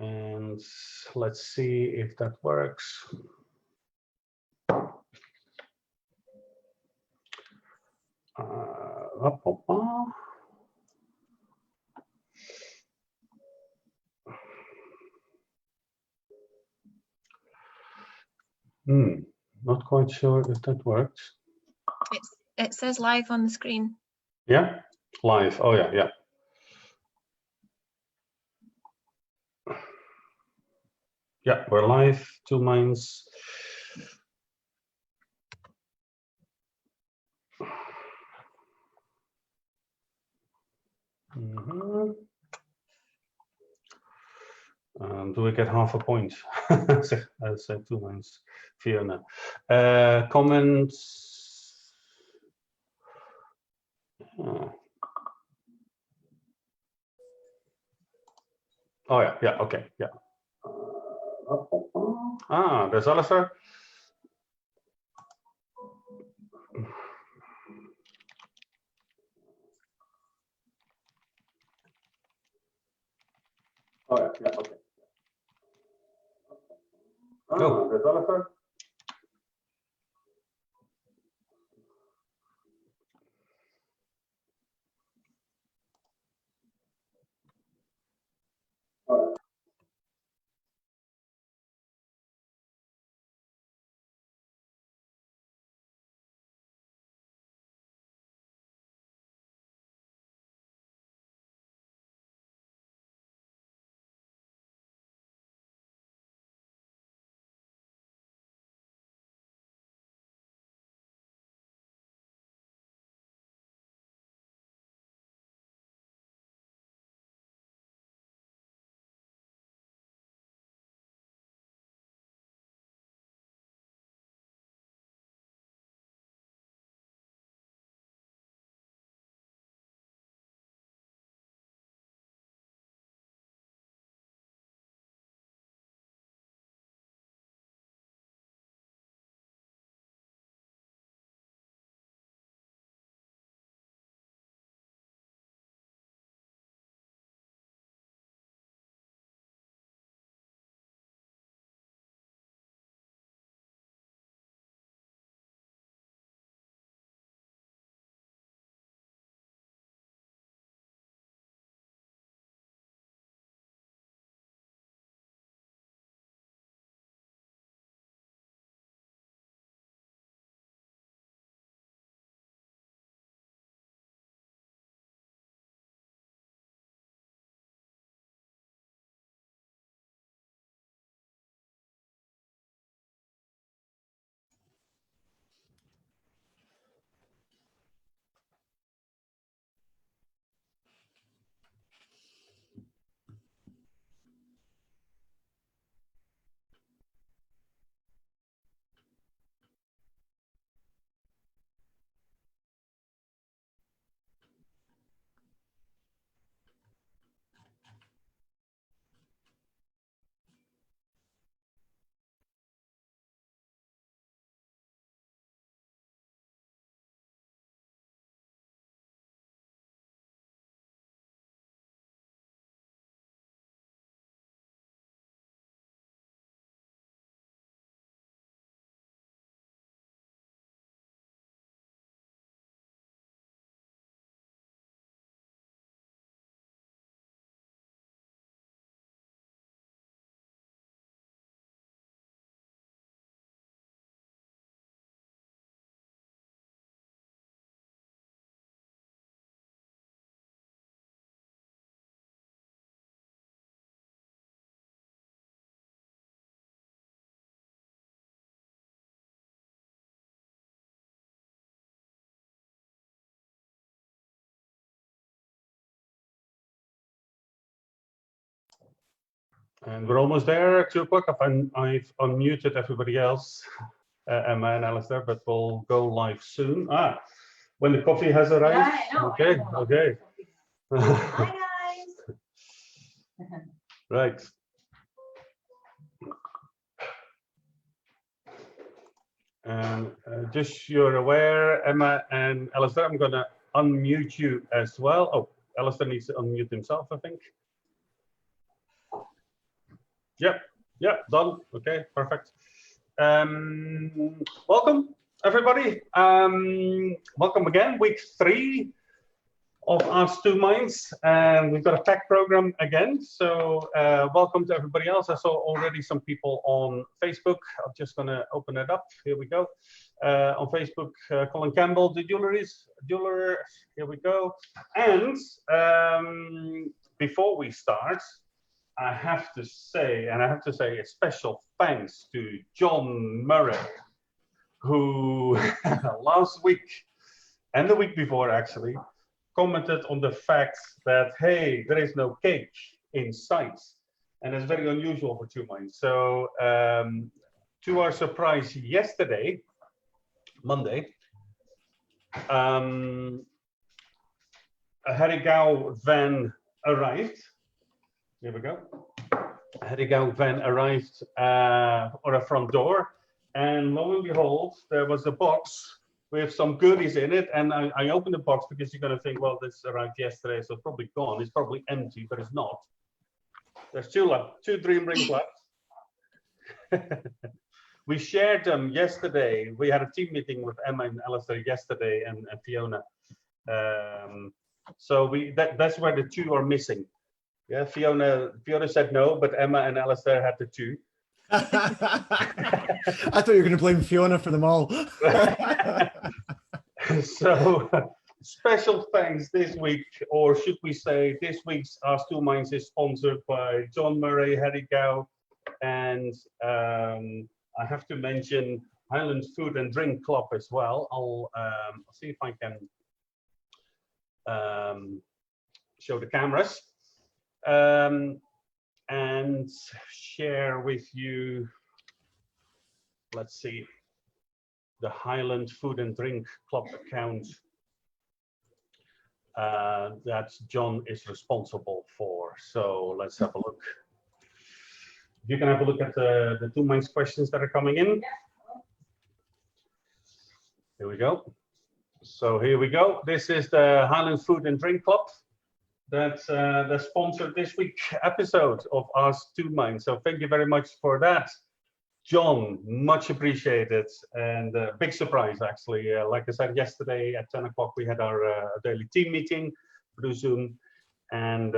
And let's see if that works. Not quite sure if that works. It says live on the screen. Yeah, live. Oh yeah, yeah. Yeah, we're live. Tuminds. Do we get half a point? I said Tuminds. Fiona. Comments. Oh yeah, yeah, okay, yeah. There's Alistair. Oh yeah, yeah, okay. There's Alistair. And we're almost there, 2 o'clock. I've unmuted everybody else, Emma and Alistair, but we'll go live soon. When the coffee has arrived. Yeah, okay, okay. Hi guys. Right. And just so you're aware, Emma and Alistair, I'm going to unmute you as well. Oh, Alistair needs to unmute himself, I think. Yeah, done. Okay, perfect. Welcome, everybody. Welcome again, week 3 of AskTuminds, and we've got a packed program again. So welcome to everybody else. I saw already some people on Facebook. I'm just going to open it up. Here we go. On Facebook, Colin Campbell, the jeweler. Here we go. And before we start, I have to say a special thanks to John Murray, who last week and the week before actually commented on the fact that, hey, there is no cake in sight. And it's very unusual for Tuminds. So to our surprise yesterday, Monday, a Herigau van arrived. Here we go. A Herigau van arrived on a front door, and lo and behold, there was a box with some goodies in it. And I opened the box because you're going to think, well, this arrived yesterday, so it's probably gone. It's probably empty, but it's not. There's two dream rings left. We shared them yesterday. We had a team meeting with Emma and Alistair yesterday, and Fiona. So that's where the 2 are missing. Yeah, Fiona said no, but Emma and Alistair had the 2. I thought you were going to blame Fiona for them all. So special thanks this week, or should we say this week's AskTuminds is sponsored by John Murray, Herigau, and I have to mention Highland Food and Drink Club as well. I'll see if I can show the cameras. And share with you, let's see, the Highland Food and Drink Club account that John is responsible for. So let's have a look. You can have a look at the Tuminds questions that are coming in. Here we go. So here we go. This is the Highland Food and Drink Club that sponsored this week's episode of AskTuminds. So thank you very much for that, John. Much appreciated, and big surprise actually. Like I said, yesterday at 10 o'clock we had our daily team meeting through Zoom, and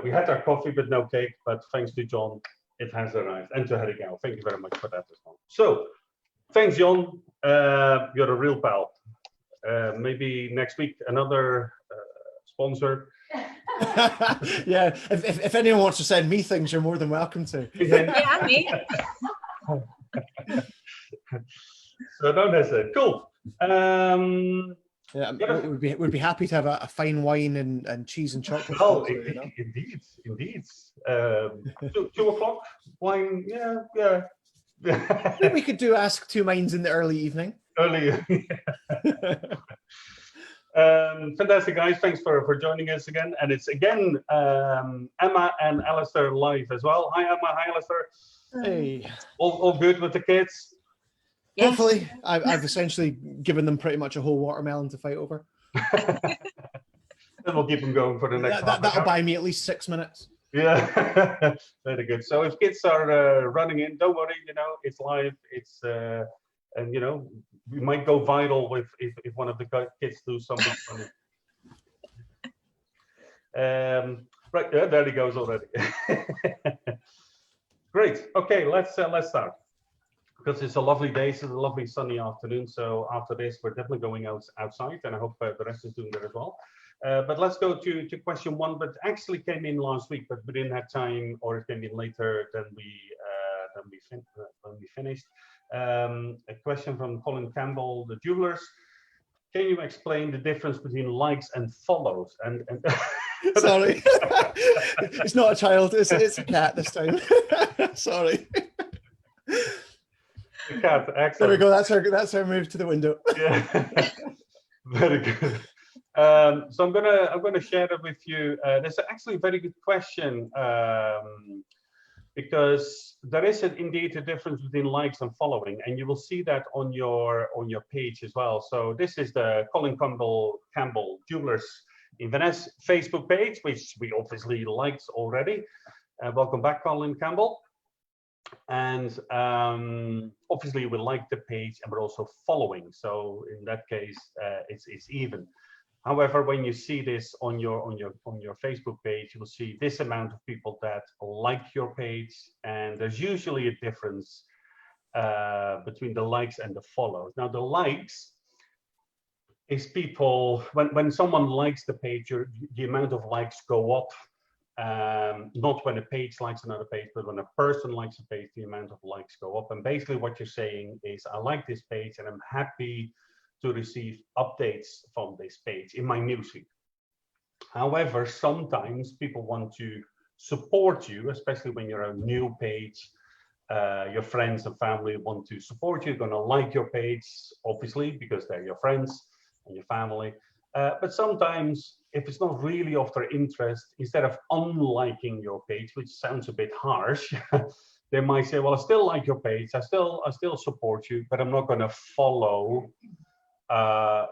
we had our coffee but no cake. But thanks to John, it has arrived, and to Herigau. Thank you very much for that as well. So thanks, John. You're a real pal. Maybe next week another sponsor. Yeah, if anyone wants to send me things, you're more than welcome to. Yeah, me. So don't hesitate. Cool. Yeah, we'd be happy to have a fine wine and cheese and chocolate. Oh, sponsor, you know? indeed. 2 o'clock wine. Yeah. I think we could do AskTuminds in the early evening. Fantastic, guys. Thanks for joining us again. And it's again Emma and Alistair live as well. Hi, Emma. Hi, Alistair. Hey. All good with the kids? Yes. Hopefully, I've essentially given them pretty much a whole watermelon to fight over. Then we'll keep them going for the next That'll buy me at least 6 minutes. Yeah, very good. So if kids are running in, don't worry. You know, it's live. It's and you know, we might go viral with if one of the kids do something funny. Right, yeah, there he goes already. Great. Okay, let's start, because it's a lovely day. It's a lovely sunny afternoon. So after this, we're definitely going outside, and I hope the rest is doing that as well. But let's go to question 1, but actually came in last week, but we didn't have time, or it came in later than we finished. A question from Colin Campbell, the jewelers. Can you explain the difference between likes and follows? And Sorry, it's not a child. It's a cat this time. Sorry. The cat, excellent. There we go. That's our move to the window. Yeah. Very good. So I'm gonna share it with you. That's actually a very good question, because there is indeed a difference between likes and following, and you will see that on your page as well. So this is the Colin Campbell Jewelers in Venice Facebook page, which we obviously liked already. Welcome back, Colin Campbell. And obviously we like the page and we're also following. So in that case, it's even. However, when you see this on your Facebook page, you will see this amount of people that like your page, and there's usually a difference between the likes and the follows. Now, the likes is people when someone likes the page, the amount of likes go up. Not when a page likes another page, but when a person likes a page, the amount of likes go up. And basically, what you're saying is, I like this page, and I'm happy to receive updates from this page in my newsfeed. However, sometimes people want to support you, especially when you're a new page. Your friends and family want to support you, going to like your page, obviously, because they're your friends and your family. But sometimes, if it's not really of their interest, instead of unliking your page, which sounds a bit harsh, they might say, well, I still like your page, I still support you, but I'm not going to follow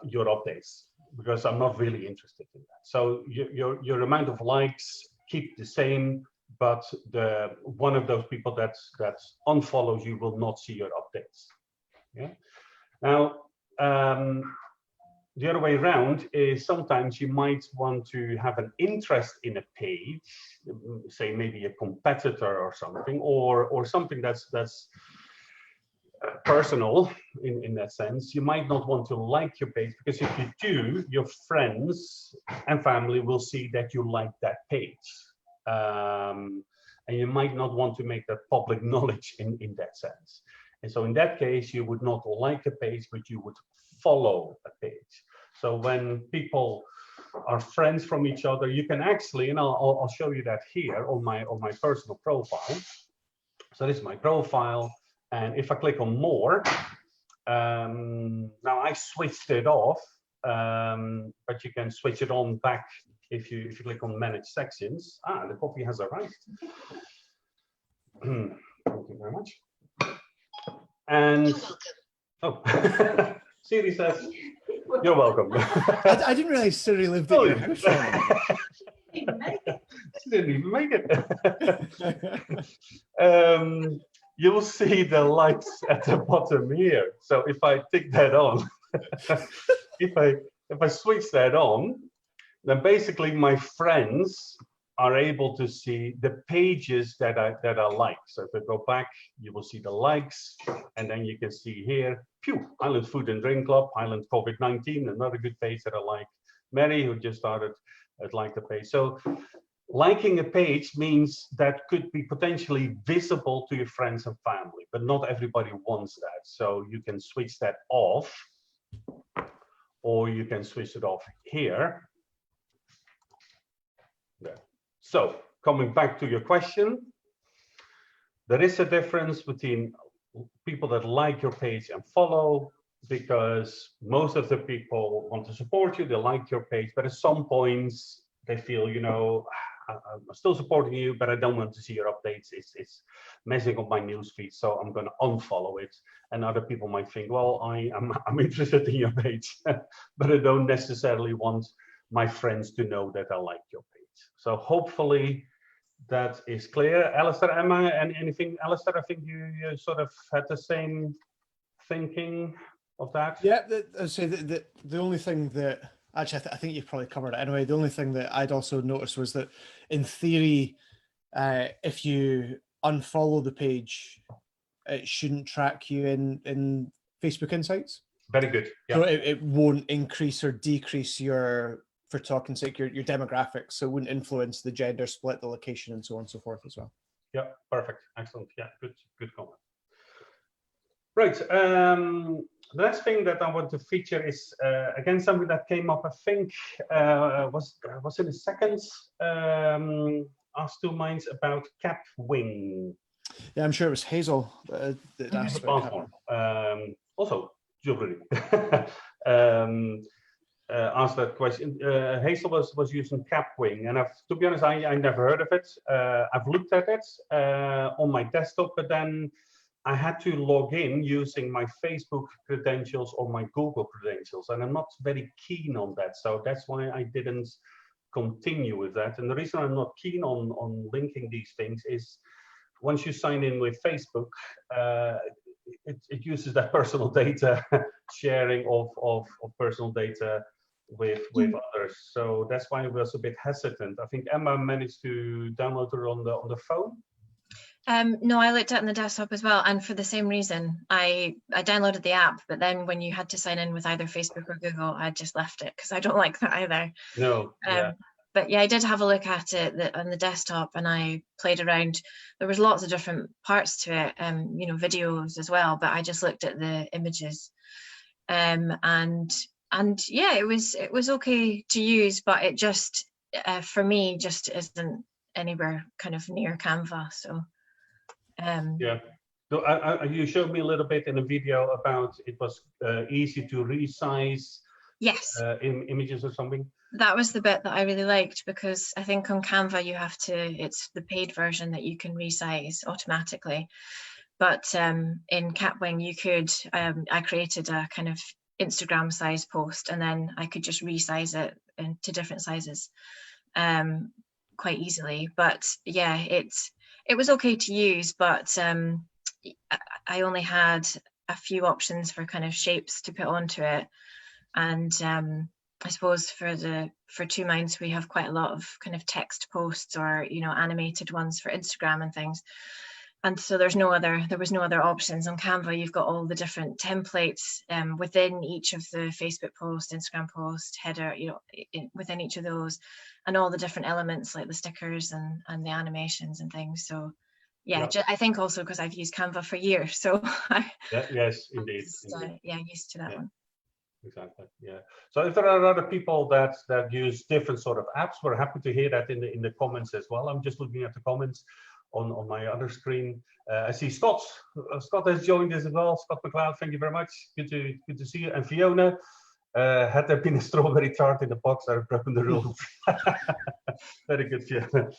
your updates because I'm not really interested in that. So your amount of likes keep the same, but one of those people that unfollows you will not see your updates. Yeah. Now, the other way around is sometimes you might want to have an interest in a page, say maybe a competitor or something, or something that's personal in that sense. You might not want to like your page, because if you do, your friends and family will see that you like that page. And you might not want to make that public knowledge in that sense. And so in that case, you would not like a page, but you would follow a page. So when people are friends from each other, you can actually, and I'll show you that here on my personal profile. So this is my profile, and if I click on more, now I switched it off, but you can switch it on back if you click on manage sections. The coffee has arrived. Thank you very much. And oh, Siri says, you're welcome. I didn't realize Siri lived at your house. She didn't even make it. You'll see the lights at the bottom here. So if I tick that on, if I switch that on, then basically my friends are able to see the pages that I like. So if I go back, you will see the likes, and then you can see here, Highland Food and Drink Club, Highland COVID-19, another good page that I like. Mary, who just started, I'd like the page. So liking a page means that could be potentially visible to your friends and family, but not everybody wants that. So you can switch that off, or you can switch it off here. There. So coming back to your question, there is a difference between people that like your page and follow, because most of the people want to support you, they like your page, but at some points they feel, you know, I'm still supporting you, but I don't want to see your updates. It's messing up my newsfeed, so I'm going to unfollow it. And other people might think, well, I'm interested in your page, but I don't necessarily want my friends to know that I like your page. So hopefully that is clear. Alistair, Emma, and anything? Alistair, I think you sort of had the same thinking of that. Yeah, I'd say the only thing that, actually, I think you've probably covered it anyway. The only thing that I'd also noticed was that in theory, if you unfollow the page, it shouldn't track you in Facebook Insights. Very good. Yeah. So it won't increase or decrease your, for talking's sake, your demographics. So it wouldn't influence the gender split, the location, and so on and so forth as well. Yeah, perfect. Excellent. Yeah, good comment. Right. The next thing that I want to feature is again something that came up. I think was in a second. AskTuminds about cap wing. Yeah, I'm sure it was Hazel that asked about that. Also, jewelry. Asked that question. Hazel was using Capwing, and to be honest, I never heard of it. I've looked at it on my desktop, but then I had to log in using my Facebook credentials or my Google credentials, and I'm not very keen on that. So that's why I didn't continue with that. And the reason I'm not keen on linking these things is once you sign in with Facebook, it uses that personal data sharing of personal data with others. So that's why I was a bit hesitant. I think Emma managed to download it on the phone. No, I looked at it on the desktop as well, and for the same reason. I downloaded the app, but then when you had to sign in with either Facebook or Google, I just left it because I don't like that either. No. Yeah. But yeah, I did have a look at it on the desktop, and I played around. There was lots of different parts to it, you know, videos as well. But I just looked at the images, and yeah, it was okay to use, but it just for me just isn't anywhere kind of near Canva. So. Yeah. So you showed me a little bit in a video about it was easy to resize. Yes. Images or something. That was the bit that I really liked, because I think on Canva you have to, it's the paid version that you can resize automatically. But in Capwing you could, I created a kind of Instagram size post, and then I could just resize it into different sizes quite easily. But yeah, it was okay to use, but I only had a few options for kind of shapes to put onto it. And I suppose for Tuminds, we have quite a lot of kind of text posts, or, you know, animated ones for Instagram and things. And so there was no other options. On Canva, you've got all the different templates within each of the Facebook post, Instagram post, header, you know, within each of those, and all the different elements like the stickers and the animations and things. So yeah, I think also because I've used Canva for years, so yes, indeed. Yeah, used to that one. Exactly. Yeah. So if there are other people that use different sort of apps, we're happy to hear that in the comments as well. I'm just looking at the comments on my other screen. I see Scott. Scott has joined us as well. Scott McLeod, thank you very much. Good to see you. And Fiona, had there been a strawberry tart in the box, I've broken the rules. Very good, Fiona.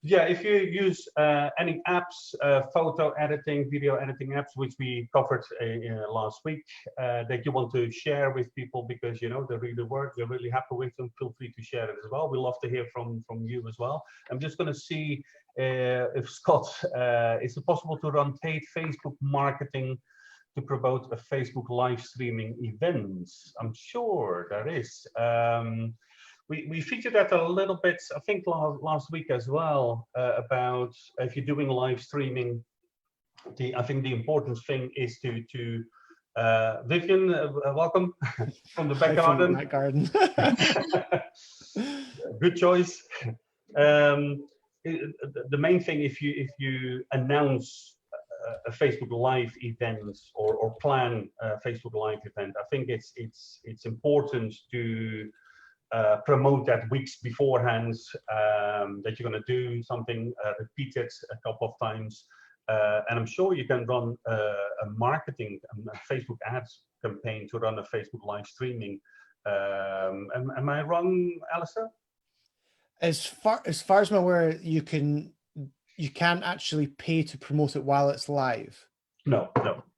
Yeah, if you use any apps, photo editing, video editing apps, which we covered last week, that you want to share with people because, you know, they really work, you're really happy with them, feel free to share it as well. We love to hear from you as well. I'm just going to see if Scott, is it possible to run paid Facebook marketing to promote a Facebook live streaming events? I'm sure there is. We featured that a little bit, I think, last week as well, about if you're doing live streaming. I think the important thing is to Vivian, welcome from the back garden. Good choice. The main thing, if you announce a Facebook Live event or plan a Facebook Live event, I think it's important to promote that weeks beforehand, that you're going to do something, repeat it a couple of times, and I'm sure you can run a marketing, a Facebook ads campaign to run a Facebook live streaming. Am I wrong, Alistair? As far as I'm aware, you can't actually pay to promote it while it's live. No.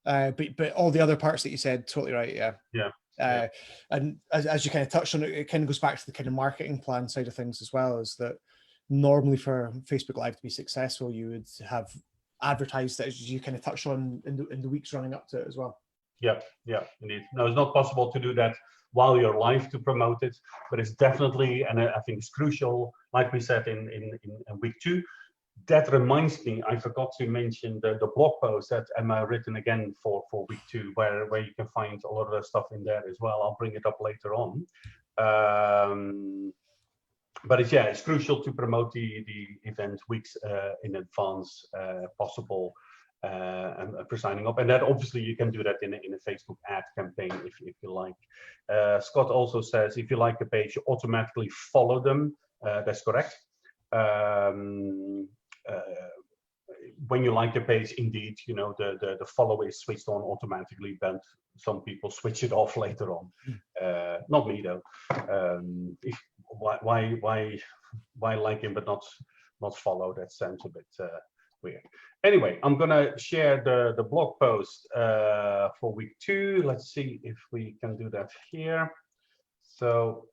But all the other parts that you said, totally right. Yeah. Yeah. And as you kind of touched on, it kind of goes back to the kind of marketing plan side of things as well, is that normally for Facebook Live to be successful, you would have advertised it, as you kind of touched on in the weeks running up to it as well. Yeah, indeed. No, it's not possible to do that while you're live to promote it, but it's definitely, and I think it's crucial, like we said in week 2. That reminds me, I forgot to mention the blog post that Emma written again for week 2, where you can find a lot of the stuff in there as well. I'll bring it up later on. But it's crucial to promote the event weeks in advance, possible, and for signing up. And that obviously you can do that in a Facebook ad campaign if you like. Scott also says if you like a page, you automatically follow them. That's correct. When you like the page, indeed, you know, the follow is switched on automatically, but some people switch it off later on. Not me though. Why like him but not follow? That sounds a bit weird. Anyway, I'm gonna share the blog post for week 2. Let's see if we can do that here. So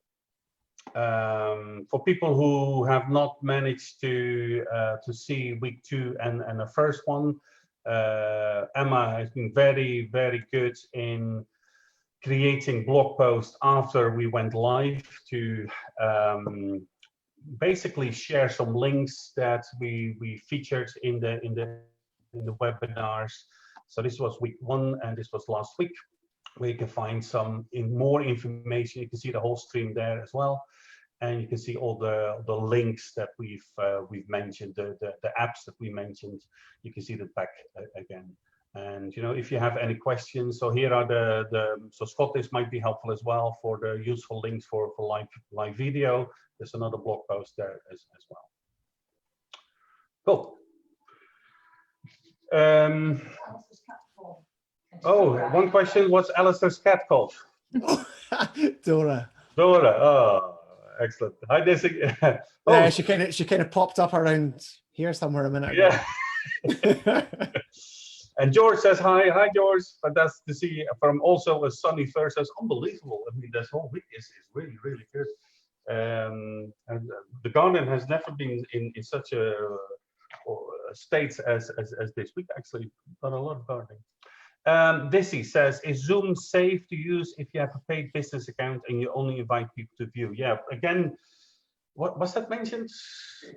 For people who have not managed to see week 2 and the first one, Emma has been very, very good in creating blog posts after we went live to basically share some links that we featured in the webinars. So this was week 1 and this was last week, where you can find some more information. You can see the whole stream there as well, and you can see all the links that we've mentioned, the apps that we mentioned. You can see that back again. And you know, if you have any questions, so here are so Scott, this might be helpful as well for the useful links for live video. There's another blog post there as well. Cool. Oh, one question: what's Alistair's cat called? Dora. Dora. Oh, excellent. Hi, Desi. Oh, Yeah, she kind of popped up around here somewhere a minute ago. Yeah. And George says hi. Hi, George. Fantastic to see you from also a sunny Thursday. It's unbelievable. I mean, this whole week is really, really good. And the garden has never been in such a state as this week. Actually, done a lot of gardening. Dizzy says, is Zoom safe to use if you have a paid business account and you only invite people to view? Yeah, again, what was that mentioned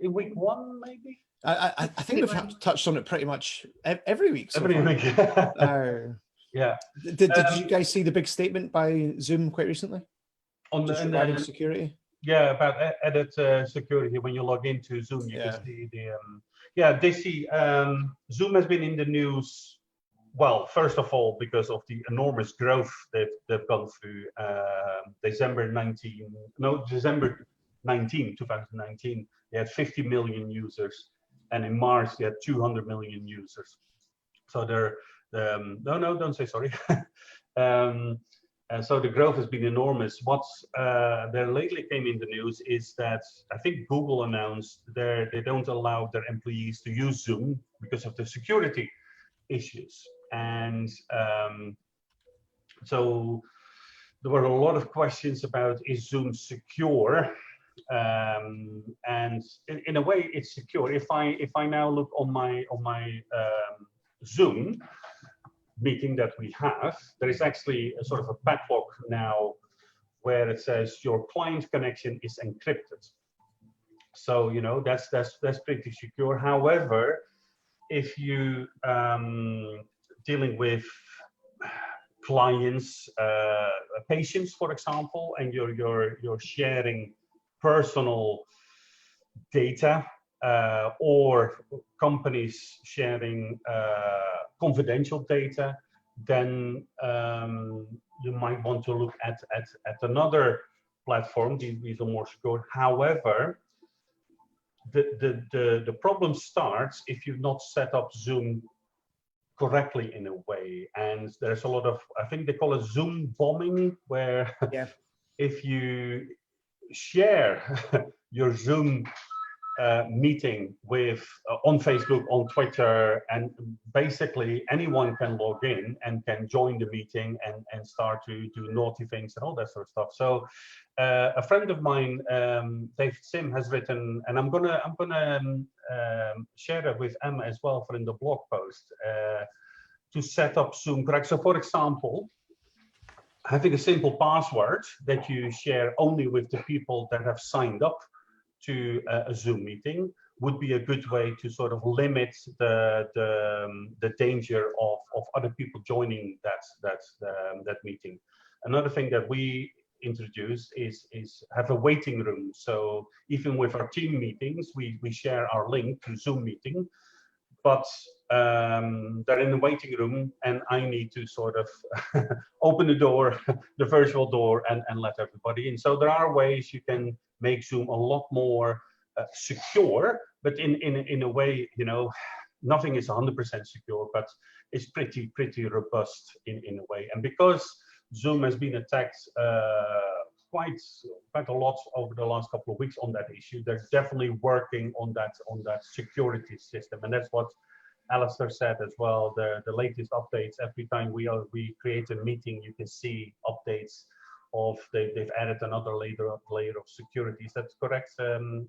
in week 1, maybe? I think we've touched on it pretty much every week. So Every week. Yeah. Did you guys see the big statement by Zoom quite recently? On regarding security? Yeah, about added security. When you log into Zoom, you can see the Dizzy, Zoom has been in the news. Well, first of all, because of the enormous growth they've gone through. December 19, 2019, they had 50 million users, and in March they had 200 million users. So they're no, don't say sorry. And so the growth has been enormous. What's there lately came in the news is that I think Google announced they don't allow their employees to use Zoom because of the security issues. And so there were a lot of questions about, is Zoom secure? And in a way, it's secure. If I now look on my Zoom meeting that we have, there is actually a sort of a padlock now where it says your client connection is encrypted. So you know that's pretty secure. However, if you dealing with clients, patients, for example, and you're sharing personal data, or companies sharing confidential data, then you might want to look at another platform. These are more secure. However, the problem starts if you've not set up Zoom correctly in a way, and there's a lot of, I think they call it Zoom bombing, where if you share your Zoom meeting with on Facebook, on Twitter, and basically anyone can log in and can join the meeting and start to do naughty things and all that sort of stuff. So a friend of mine, David Sim, has written, and I'm gonna share it with Emma as well for in the blog post, to set up Zoom correct. So for example, having a simple password that you share only with the people that have signed up to a Zoom meeting would be a good way to sort of limit the danger of other people joining that meeting. Another thing that we introduce is have a waiting room. So even with our team meetings, we share our link to Zoom meeting, but they're in the waiting room and I need to sort of open the door, the virtual door, and let everybody in. So there are ways you can make Zoom a lot more secure, but in a way, you know, nothing is 100% secure, but it's pretty robust in a way. And because Zoom has been attacked quite a lot over the last couple of weeks on that issue, they're definitely working on that security system, and that's what Alistair said as well. The latest updates, every time we create a meeting, you can see updates they've added another layer of security. Is that correct,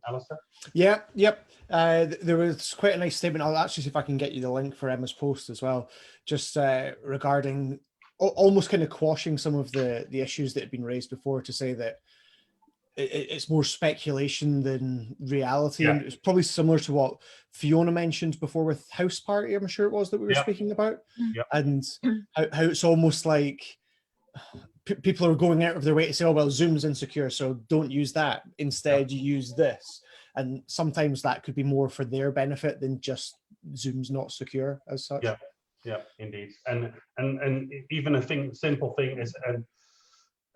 Alistair? Yeah, yep. There was quite a nice statement. I'll actually see if I can get you the link for Emma's post as well, just regarding almost kind of quashing some of the issues that had been raised before, to say that it's more speculation than reality. Yeah. And it's probably similar to what Fiona mentioned before with House Party, I'm sure it was, that we were speaking about. Yeah. And how it's almost like people are going out of their way to say, oh, well, Zoom's insecure, so don't use that. Instead, you use this. And sometimes that could be more for their benefit than just Zoom's not secure as such. Yeah, indeed. And even a simple thing is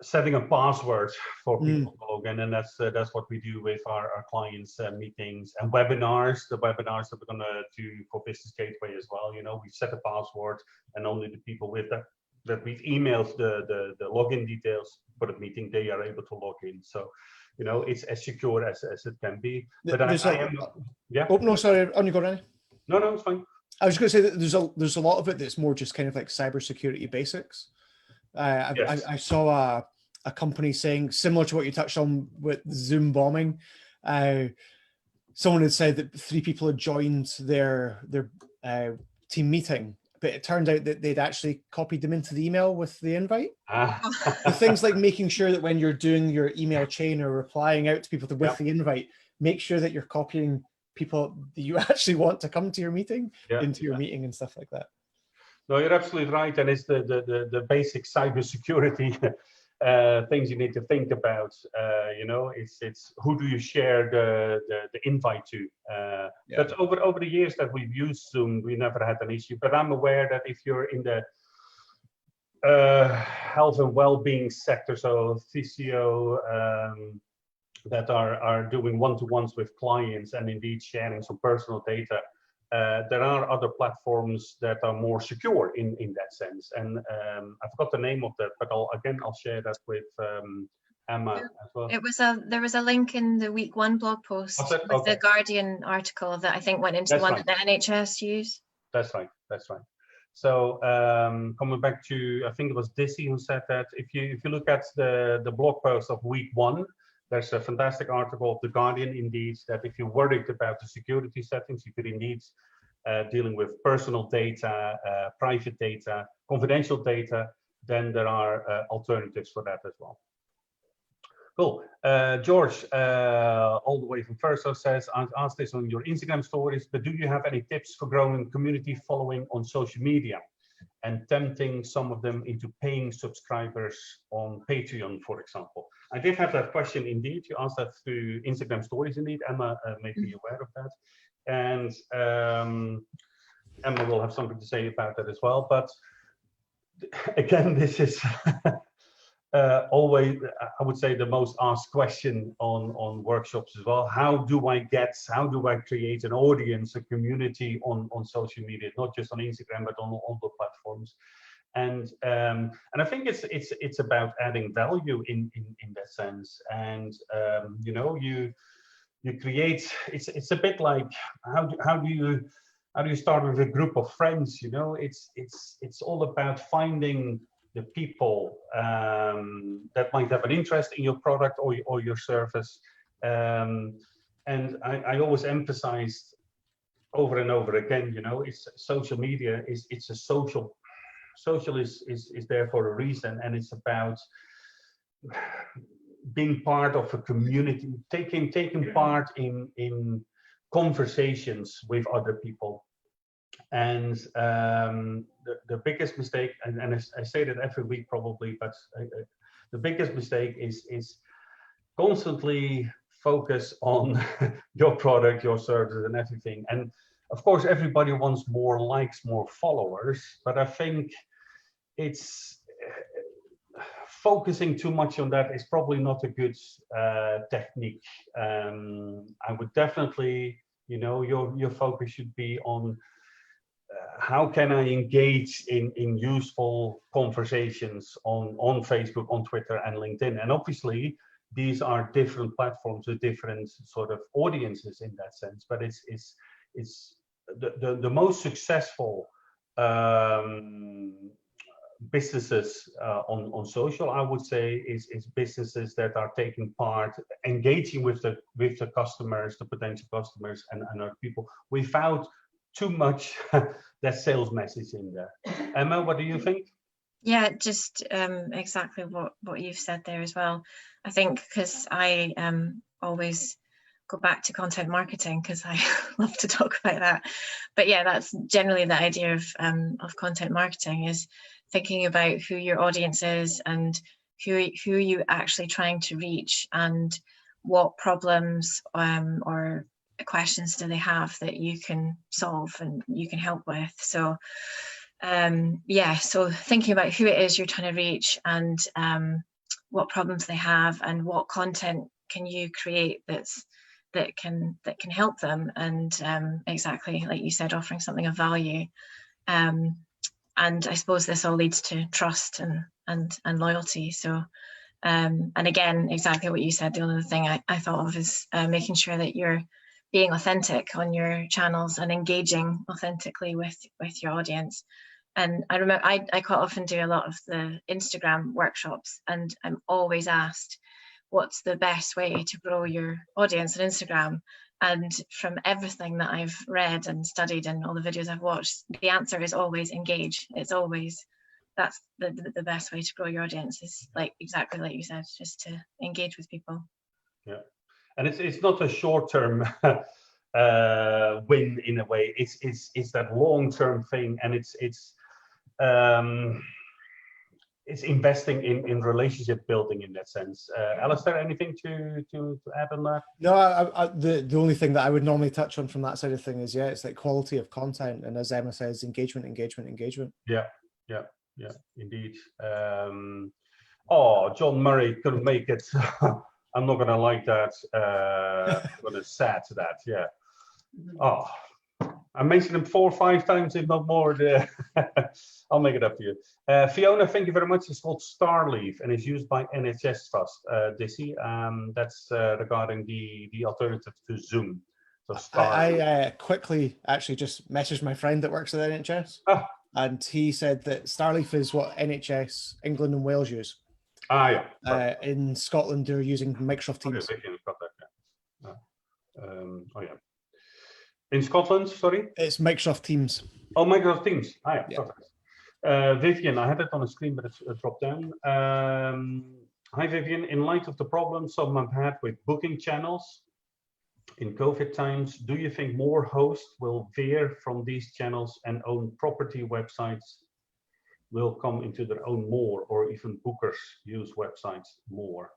setting a password for people to log in, and that's what we do with our clients' meetings and webinars. The webinars that we're going to do for Business Gateway as well. We set a password, and only the people with that we've emailed the login details for the meeting, they are able to log in. So, it's as secure as it can be. But yeah. Oh no, sorry, on you go, Rennie. No, it's fine. I was going to say that there's a lot of it that's more just kind of like cybersecurity basics. Yes. I saw a company saying, similar to what you touched on with Zoom bombing, someone had said that 3 people had joined their team meeting, but it turned out that they'd actually copied them into the email with the invite. The things like making sure that when you're doing your email chain or replying out to people with the invite, make sure that you're copying people that you actually want to come to your meeting into your meeting and stuff like that. No, you're absolutely right, and it's the basic cybersecurity things you need to think about. It's who do you share the invite to. But over the years that we've used Zoom, we never had an issue. But I'm aware that if you're in the health and well-being sector, so physio, that are doing one-to-ones with clients and indeed sharing some personal data, there are other platforms that are more secure in that sense. And I forgot the name of that, but I'll share that with Emma as well. There was a link in the week 1 blog post with the Guardian article that I think went into the one that the NHS use. That's right. So coming back to, I think it was Dizzy who said that if you look at the blog post of week 1, there's a fantastic article of The Guardian, indeed, that if you're worried about the security settings, you could indeed dealing with personal data, private data, confidential data, then there are alternatives for that as well. Cool. George, all the way from Verso says, I've asked this on your Instagram stories, but do you have any tips for growing community following on social media and tempting some of them into paying subscribers on Patreon, for example? I did have that question indeed. You asked that through Instagram stories indeed. Emma made me aware of that. And Emma will have something to say about that as well. But again, this is always, I would say, the most asked question on workshops as well. How do I create an audience, a community on social media, not just on Instagram, but on all the platforms? And I think it's about adding value in that sense. And you create. It's a bit like how do you start with a group of friends? It's all about finding the people that might have an interest in your product or your service. And I always emphasized over and over again, it's social media it's a social is there for a reason, and it's about being part of a community, taking part in conversations with other people. And the biggest mistake, and I say that every week probably, but the biggest mistake is constantly focus on your product, your services, and everything. And of course, everybody wants more likes, more followers, but I think it's focusing too much on that is probably not a good technique. I would definitely, your focus should be on how can I engage in useful conversations on Facebook, on Twitter, and LinkedIn. And obviously, these are different platforms with different sort of audiences in that sense. But it's the most successful businesses on social, I would say, is businesses that are taking part, engaging with the customers, the potential customers, and other people, without too much that sales message in there. Emma, what do you think? Yeah, just exactly what you've said there as well. I think because I always go back to content marketing because I love to talk about that. But yeah, that's generally the idea of content marketing, is thinking about who your audience is and who you actually trying to reach, and what problems or questions do they have that you can solve and you can help with. So yeah, so thinking about who it is you're trying to reach, and what problems they have, and what content can you create that can help them, and exactly like you said, offering something of value. And I suppose this all leads to trust and loyalty. So and again, exactly what you said, the only thing I thought of is making sure that you're being authentic on your channels and engaging authentically with your audience. And I remember I quite often do a lot of the Instagram workshops, and I'm always asked, what's the best way to grow your audience on Instagram? And from everything that I've read and studied and all the videos I've watched, the answer is always engage. It's always, that's the best way to grow your audience, is like exactly like you said, just to engage with people. Yeah, and it's not a short-term win in a way. It's that long-term thing, and it's investing in relationship building in that sense. Alistair, anything to add on that? No, the only thing that I would normally touch on from that side of thing is, yeah, it's like quality of content, and as Emma says, engagement. Yeah, indeed. Oh, John Murray couldn't make it. I'm not gonna like that. I'm gonna sad to that. Yeah. Oh, I mentioned him 4 or 5 times, if not more. I'll make it up to you. Fiona, thank you very much. It's called Starleaf and is used by NHS Trust. Dizzy, that's regarding the alternative to Zoom. So I quickly actually just messaged my friend that works at NHS, and he said that Starleaf is what NHS England and Wales use. Yeah. In Scotland, they're using Microsoft Teams. Oh yeah. In Scotland, sorry? It's Microsoft Teams. Oh, Microsoft Teams. Yeah. Yeah. Vivian, I had it on the screen, but it's dropped down. Hi, Vivian. In light of the problems some have had with booking channels in COVID times, do you think more hosts will veer from these channels and own property websites will come into their own more, or even bookers use websites more?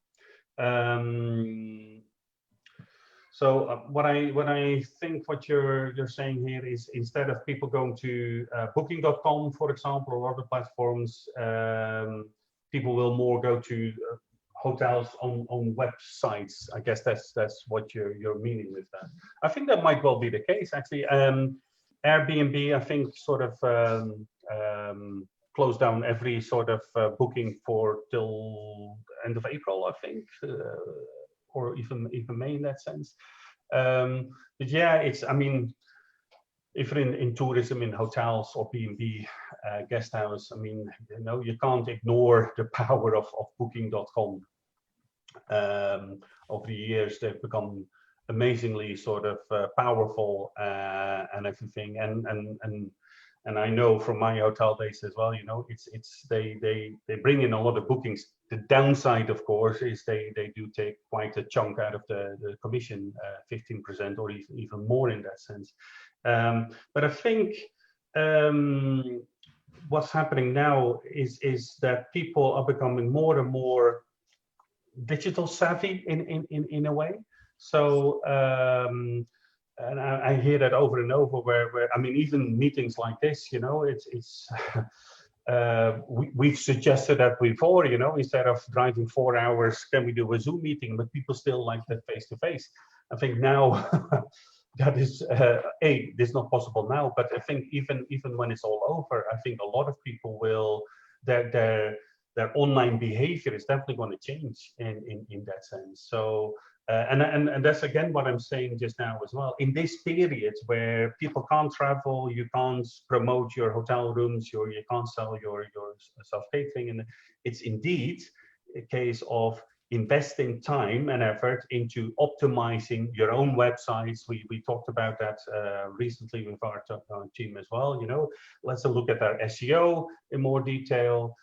So what I think what you're saying here is, instead of people going to booking.com, for example, or other platforms, people will more go to hotels on websites. I guess that's what you're meaning with that. I think that might well be the case, actually. Airbnb, I think, sort of closed down every sort of booking for till end of April, I think. Or even May in that sense. But yeah, I mean, if you're in tourism, in hotels or B&B guest house, I mean, you can't ignore the power of booking.com. Over the years, they've become amazingly sort of powerful and everything. And I know from my hotel days as well, they bring in a lot of bookings. The downside, of course, is they do take quite a chunk out of the commission, 15% or even more in that sense. But I think what's happening now is that people are becoming more and more digital savvy in a way. So and I hear that over and over, where I mean, even meetings like this, it's we've suggested that before, instead of driving 4 hours, can we do a Zoom meeting? But people still like that face-to-face. I think now that is this is not possible now, but I think even when it's all over, I think a lot of people will their online behavior is definitely going to change in that sense. So And that's again what I'm saying just now as well. In this period where people can't travel, you can't promote your hotel rooms, you can't sell your self-catering, and it's indeed a case of investing time and effort into optimizing your own websites. We talked about that recently with our team as well. You know, let's look at our SEO in more detail.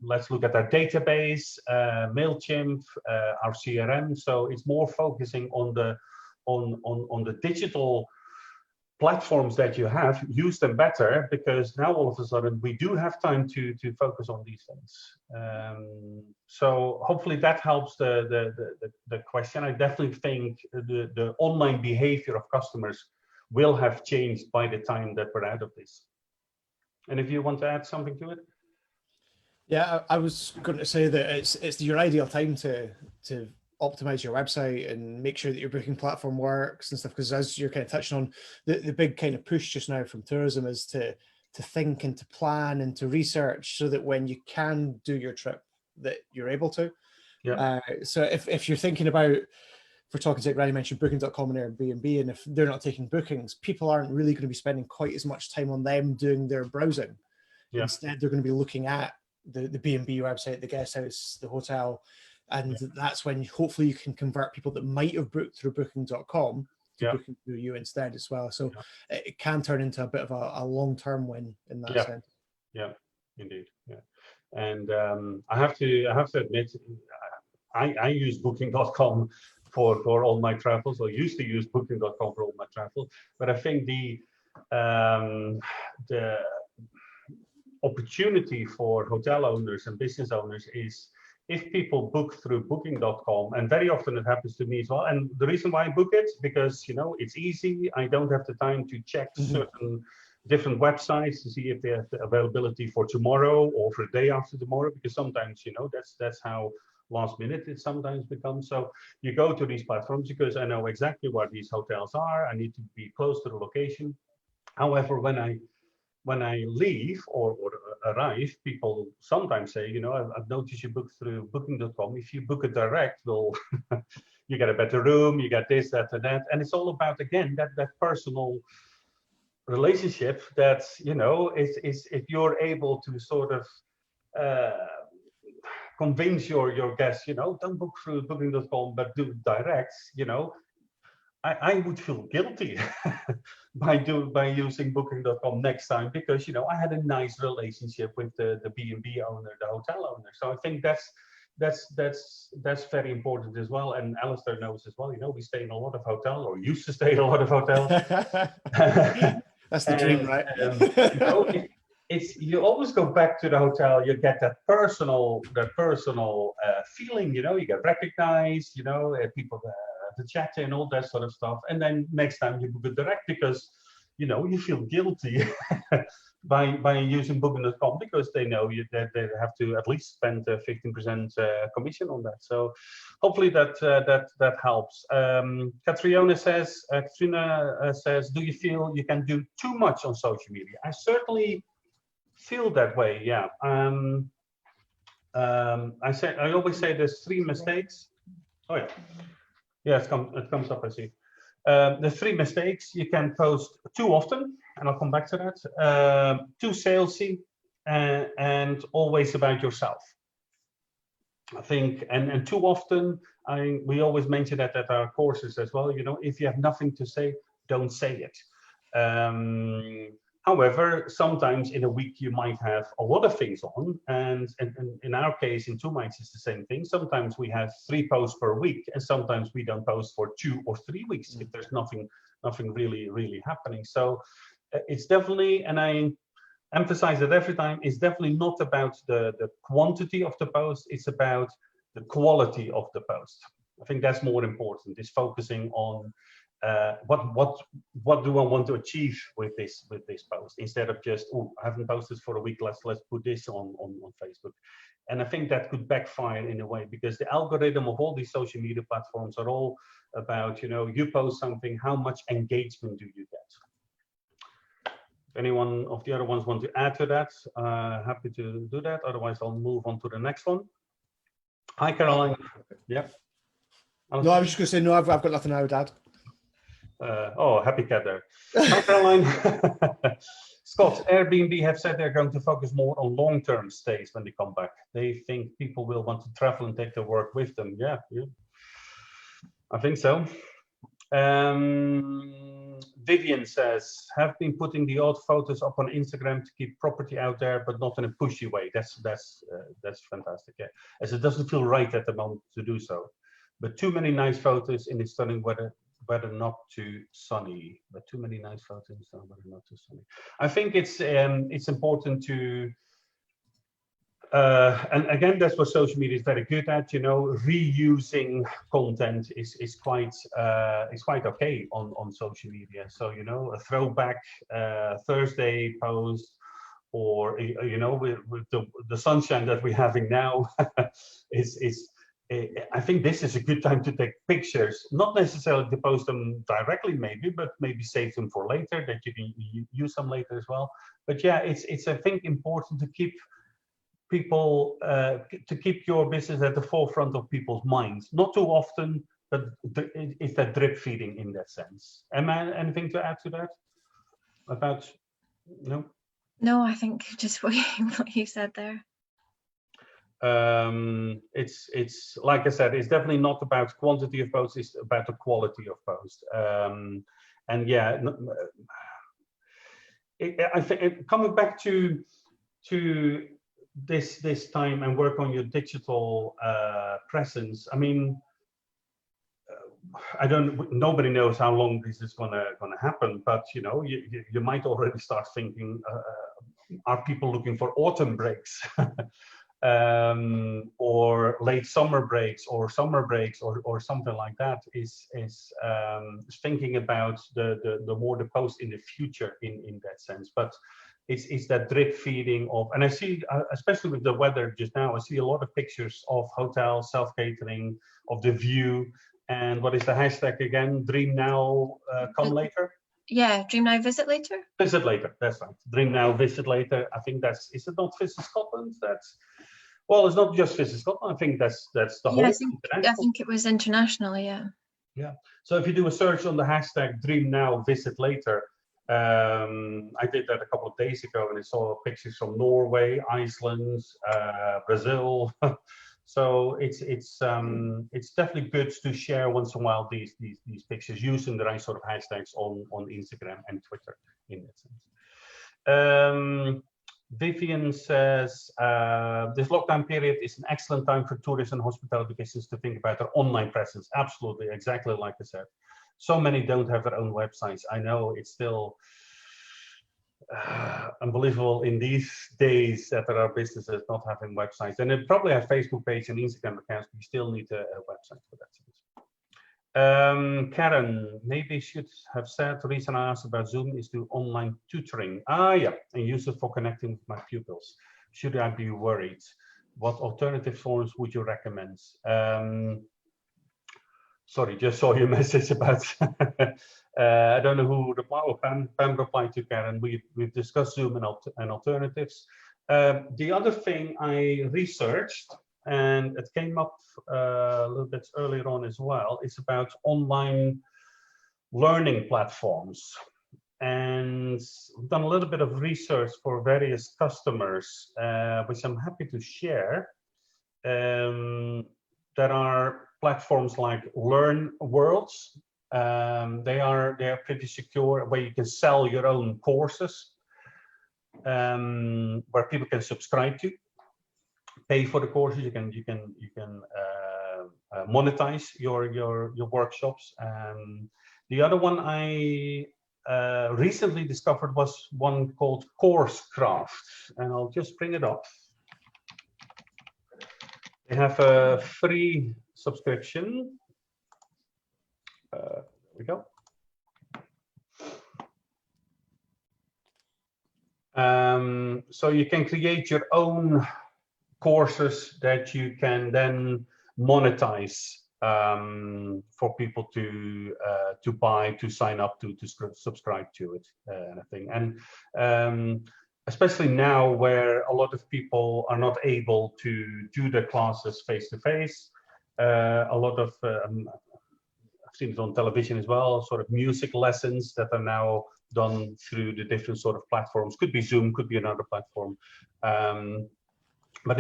Let's look at our database, MailChimp, our CRM. So it's more focusing on the digital platforms that you have, use them better, because now all of a sudden we do have time to focus on these things. So hopefully that helps the question. I definitely think the online behavior of customers will have changed by the time that we're out of this. And if you want to add something to it? Yeah, I was going to say that it's your ideal time to optimize your website and make sure that your booking platform works and stuff, because as you're kind of touching on, the big kind of push just now from tourism is to think and to plan and to research so that when you can do your trip that you're able to. Yeah. So if you're thinking about, for talking sake, Randy mentioned booking.com and Airbnb, and if they're not taking bookings, people aren't really going to be spending quite as much time on them doing their browsing. Yeah. Instead, they're going to be looking at the B&B website, the guest house, the hotel, and that's when hopefully you can convert people that might have booked through booking.com to booking through you instead as well. So it can turn into a bit of a long-term win in that sense. Yeah, indeed. Yeah, and I have to admit, I use booking.com for all my travels, or used to use booking.com for all my travel, but I think the opportunity for hotel owners and business owners is if people book through booking.com, and very often it happens to me as well. And the reason why I book it, because it's easy. I don't have the time to check certain different websites to see if they have the availability for tomorrow or for the day after tomorrow, because sometimes that's how last minute it sometimes becomes. So you go to these platforms because I know exactly where these hotels are. I need to be close to the location. However, when I leave or arrive, people sometimes say, I've noticed you book through booking.com. If you book it direct, well, you get a better room, you get this, that, and that. And it's all about, again, that personal relationship that, is if you're able to sort of convince your guests, don't book through booking.com, but do direct, I would feel guilty by using booking.com next time, because I had a nice relationship with the B&B owner, the hotel owner. So I think that's very important as well. And Alistair knows as well. We stay in a lot of hotels, or used to stay in a lot of hotels. That's the dream, right? It's you always go back to the hotel. You get that personal feeling. You get recognized. People. The chat and all that sort of stuff, and then next time you book it direct, because you feel guilty by using booking.com, because they know that they have to at least spend 15% commission on that. So hopefully that helps. Katrina says, do you feel you can do too much on social media? I certainly feel that way. Yeah. I always say there's 3 mistakes. Oh yeah. Yeah, it comes up, I see. The 3 mistakes: you can post too often, and I'll come back to that, too salesy, and always about yourself. I think, and too often, we always mention that at our courses as well, if you have nothing to say, don't say it. However, sometimes in a week you might have a lot of things on, and in our case, in Tuminds, it's the same thing. Sometimes we have 3 posts per week, and sometimes we don't post for 2 or 3 weeks if there's nothing really happening. So it's definitely, and I emphasize it every time, it's definitely not about the quantity of the post, it's about the quality of the post. I think that's more important, is focusing on what do I want to achieve with this post, instead of just, I haven't posted for a week, let's put this on Facebook. And I think that could backfire in a way, because the algorithm of all these social media platforms are all about, you post something, how much engagement do you get? If anyone of the other ones want to add to that, happy to do that. Otherwise, I'll move on to the next one. Hi, Caroline. Yep. No, I was just going to say, no, I've got nothing I would add. Oh, happy cat there. Hi, Caroline. Scott, Airbnb have said they're going to focus more on long-term stays when they come back. They think people will want to travel and take their work with them. Yeah. I think so. Vivian says, have been putting the odd photos up on Instagram to keep property out there, but not in a pushy way. That's fantastic. Yeah, as it doesn't feel right at the moment to do so. But too many nice photos in the stunning weather not too sunny. But too many nice photos in the stunning weather not too sunny. I think it's important to. And again, that's what social media is very good at. You know, reusing content is quite okay on social media. So you know, a throwback Thursday post, or you know, with the sunshine that we're having now, I think this is a good time to take pictures. Not necessarily to post them directly, maybe, but maybe save them for later that you can use them later as well. But yeah, it's I think important to keep people to keep your business at the forefront of people's minds. Not too often, but it's that drip feeding in that sense. Emma, anything to add to that? About no? No, I think just what you said there. It's like I said, it's definitely not about quantity of posts, it's about the quality of posts. And yeah, I think coming back to this time and work on your digital presence. I mean, nobody knows how long this is gonna happen, but you know, you might already start thinking, are people looking for autumn breaks? Or late summer breaks or summer breaks or something like that, is thinking about the more the post in the future in that sense. But it's that drip feeding of, and I see, especially with the weather just now, I see a lot of pictures of hotels, self-catering, of the view, and what is the hashtag again? Dream now, come later? Yeah, dream now, visit later? Visit later, that's right. Dream now, visit later. I think is it not Visit Scotland? Well, it's not just Visit Scotland. I think that's the whole. I think it was internationally, yeah. Yeah. So if you do a search on the hashtag Dream Now, Visit Later, I did that a couple of days ago, and I saw pictures from Norway, Iceland, Brazil. So it's definitely good to share once in a while these pictures using the right sort of hashtags on Instagram and Twitter in that sense. Vivian says, this lockdown period is an excellent time for tourists and hospitality business to think about their online presence. Absolutely, exactly like I said. So many don't have their own websites. I know it's still unbelievable in these days that there are businesses not having websites. And they probably have Facebook page and Instagram accounts, but you still need a website for that. Karen, maybe should have said, the reason I asked about Zoom is to online tutoring. Yeah, and use it for connecting with my pupils. Should I be worried? What alternative forms would you recommend? Sorry, just saw your message about, I don't know who replied, or Pam replied to Karen. We've discussed Zoom and alternatives. The other thing I researched, and it came up a little bit earlier on as well, is about online learning platforms. And we've done a little bit of research for various customers, which I'm happy to share. There are platforms like Learn Worlds. They are pretty secure, where you can sell your own courses, where people can subscribe to, pay for the courses. You can monetize your workshops. The other one I recently discovered was one called CourseCraft, and I'll just bring it up. They have a free subscription. There we go. So you can create your own courses that you can then monetize for people to buy, to sign up to subscribe to it, and I think. And especially now, where a lot of people are not able to do their classes face to face, a lot of, I've seen it on television as well, sort of music lessons that are now done through the different sort of platforms. Could be Zoom, could be another platform. But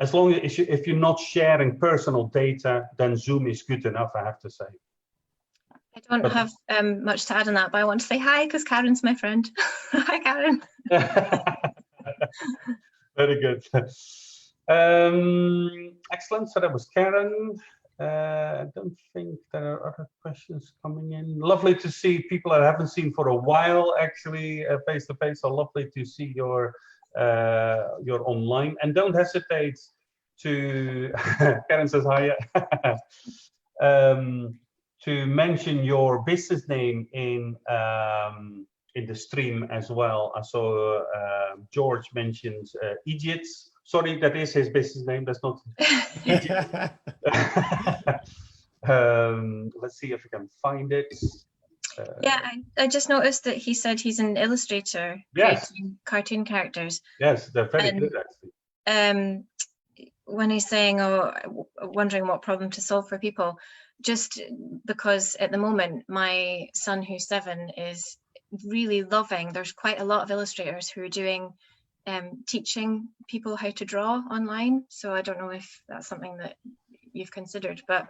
as long as if you're not sharing personal data, then Zoom is good enough, I have to say. I don't have much to add on that, but I want to say hi because Karen's my friend. Hi, Karen. Very good. Excellent. So that was Karen. I don't think there are other questions coming in. Lovely to see people I haven't seen for a while, actually, face to face. So lovely to see your online. And don't hesitate to, Karen says hi, to mention your business name in the stream as well. I saw George mentioned Idiots. Sorry, that is his business name. That's not Idiot. Let's see if we can find it. Yeah, I just noticed that he said he's an illustrator, yes, creating cartoon characters. Yes, they're very good, actually. When he's saying, "Oh, wondering what problem to solve for people," just because at the moment my son, who's 7, is really loving. There's quite a lot of illustrators who are doing teaching people how to draw online. So I don't know if that's something that you've considered, but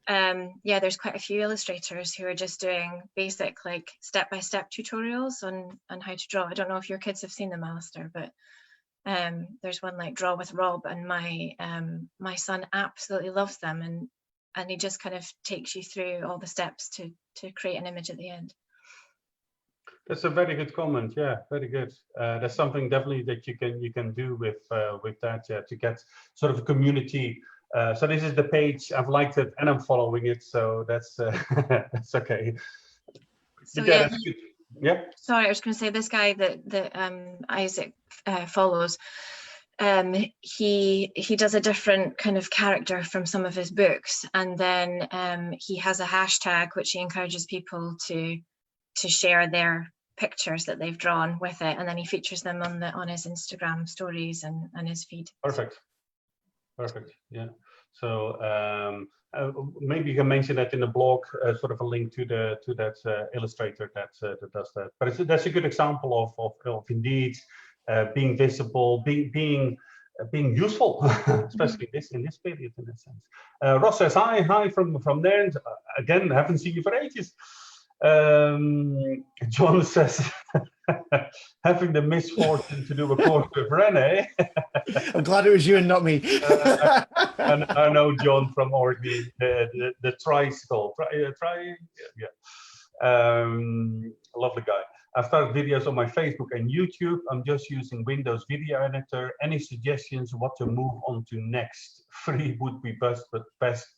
yeah, there's quite a few illustrators who are just doing basic, like step-by-step tutorials on how to draw. I don't know if your kids have seen them, Alistair, but there's one like Draw with Rob, and my son absolutely loves them, and he just kind of takes you through all the steps to create an image at the end. That's a very good comment. Yeah, very good. That's something definitely that you can do with that, yeah, to get sort of a community. So this is the page. I've liked it and I'm following it, so that's that's okay. So yeah, yeah, that's good. Yeah. Sorry, I was going to say this guy that Isaac follows. He does a different kind of character from some of his books, and then he has a hashtag which he encourages people to share their pictures that they've drawn with it, and then he features them on his Instagram stories and his feed. Perfect. Yeah. So maybe you can mention that in the blog, sort of a link to that illustrator that does that. But that's a good example of indeed being visible, being useful, especially in this period, in that sense. Ross says hi from there. Again, haven't seen you for ages. John says, having the misfortune to do a course with René. I'm glad it was you and not me. And I know John from Orkney, the tricycle. Lovely guy. I've started videos on my Facebook and YouTube. I'm just using Windows Video Editor. Any suggestions what to move on to next? Free would be best,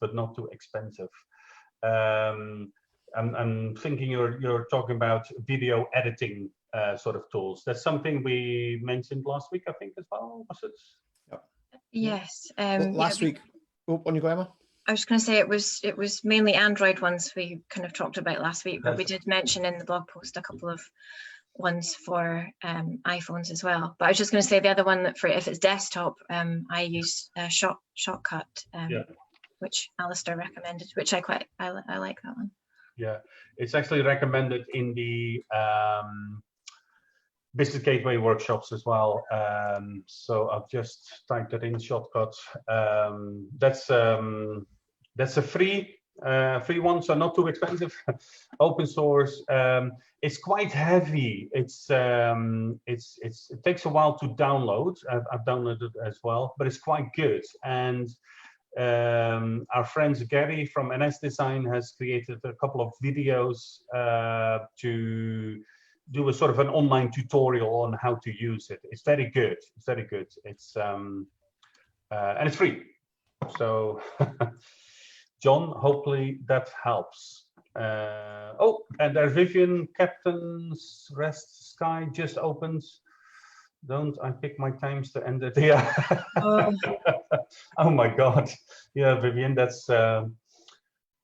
but not too expensive. I'm thinking you're talking about video editing sort of tools. That's something we mentioned last week, I think, as well. Was it? Yep. Yes. Last week. Oh, on you go, Emma. I was going to say it was mainly Android ones we kind of talked about last week, but we did mention in the blog post a couple of ones for iPhones as well. But I was just going to say the other one that for if it's desktop, I use Shortcut, which Alistair recommended, which I like that one. Yeah, it's actually recommended in the Business Gateway workshops as well. So I've just typed it in, Shortcut. That's a free one, so not too expensive. Open source. It's quite heavy. It takes a while to download. I've downloaded it as well, but it's quite good. And our friend Gary from NS Design has created a couple of videos to do a sort of an online tutorial on how to use it. It's very good. It's very good. It's and it's free. So John, hopefully that helps. Oh, and there's Vivian. Captain's Rest Sky just opened. Don't I pick my times to end it? Yeah. Oh my God. Yeah, Vivian, that's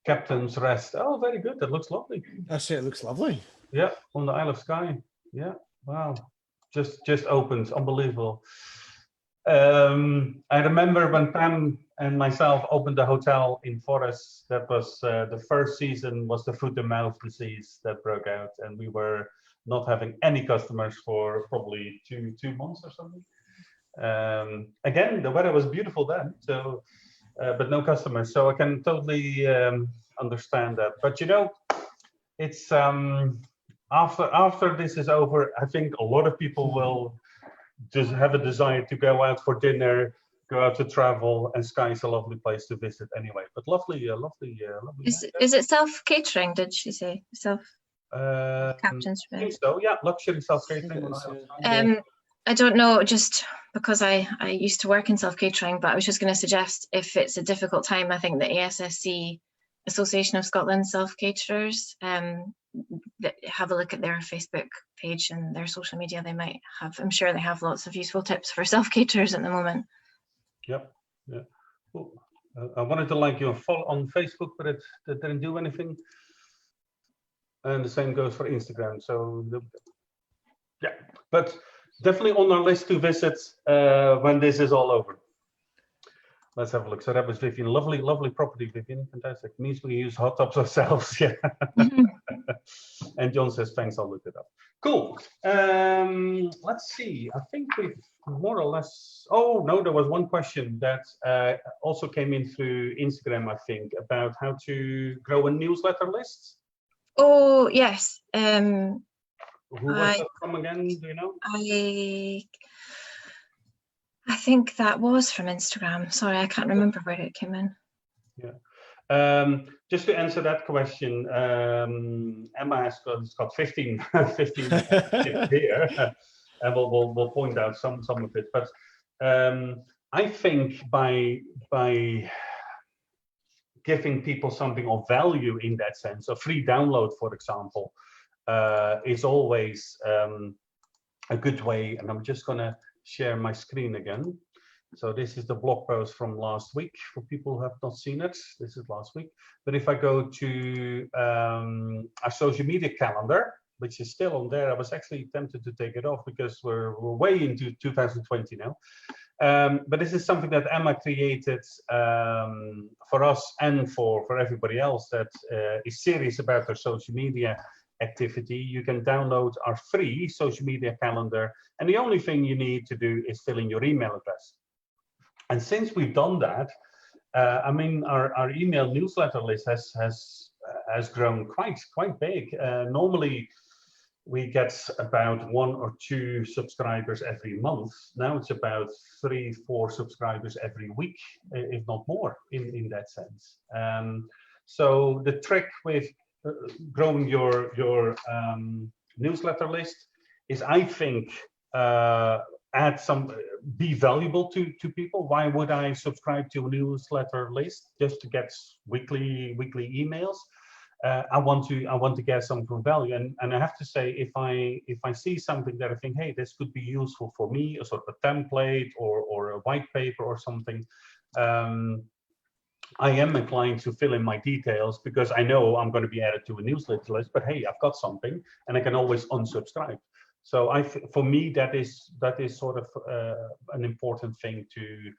Captain's Rest. Oh, very good. That looks lovely. I say it looks lovely. Yeah, on the Isle of Skye. Yeah. Wow. Just opened. Unbelievable. I remember when Pam and myself opened the hotel in Forest, that was the first season was the foot and mouth disease that broke out, and we were not having any customers for probably two months or something. Again, the weather was beautiful then, so but no customers. So I can totally understand that. But you know, it's after this is over, I think a lot of people will just have a desire to go out for dinner, go out to travel, and Skye is a lovely place to visit anyway. But lovely. Is it self-catering, did she say? Captain's I think so, yeah, luxury self-catering. I don't know, just because I used to work in self-catering, but I was just going to suggest, if it's a difficult time, I think the ASSC, Association of Scotland Self-Caterers, have a look at their Facebook page and their social media. They might have, I'm sure they have lots of useful tips for self-caterers at the moment. Yep, yeah. Cool. I wanted to like you on Facebook, but it didn't do anything. And the same goes for Instagram. So yeah, but definitely on our list to visit when this is all over. Let's have a look. So that was Vivian. Lovely property, Vivian. Fantastic. Means we use hot tubs ourselves. Yeah. And John says, thanks, I'll look it up. Cool. Let's see. I think we've more or less. Oh, no, there was one question that also came in through Instagram, I think, about how to grow a newsletter list. Oh, yes. Who was that from again? Do you know? I think that was from Instagram. Sorry, I can't remember where it came in. Yeah. Just to answer that question, Emma has got 15 tips here, and we'll point out some of it. But I think by giving people something of value in that sense, a free download, for example, is always a good way. And I'm just going to share my screen again. So this is the blog post from last week for people who have not seen it. This is last week. But if I go to our social media calendar, which is still on there, I was actually tempted to take it off because we're way into 2020 now. But this is something that Emma created for us and for everybody else that is serious about their social media activity. You can download our free social media calendar, and the only thing you need to do is fill in your email address. And since we've done that, I mean, our email newsletter list has grown quite big. Normally, we get about 1 or 2 subscribers every month. Now it's about 3-4 subscribers every week, if not more, in that sense. So the trick with growing your newsletter list is, I think, be valuable to people. Why would I subscribe to a newsletter list just to get weekly emails? I want to get some value, and I have to say, if I see something that I think, hey, this could be useful for me, a sort of a template or a white paper or something, I am inclined to fill in my details because I know I'm going to be added to a newsletter list. But hey, I've got something, and I can always unsubscribe. So for me, that is sort of an important thing to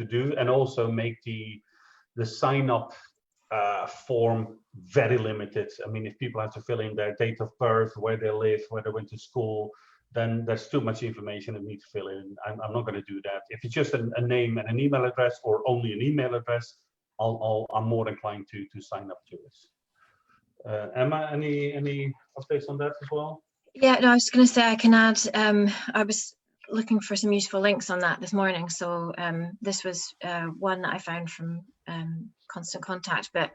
do, and also make the sign up form very limited. I mean, if people have to fill in their date of birth, where they live, where they went to school, then there's too much information I need to fill in. I'm not going to do that. If it's just a name and an email address, or only an email address, I'm more inclined to sign up to it. Emma, any updates on that as well? Yeah, no, I was going to say I can add. I was looking for some useful links on that this morning. So this was one that I found from Constant Contact, but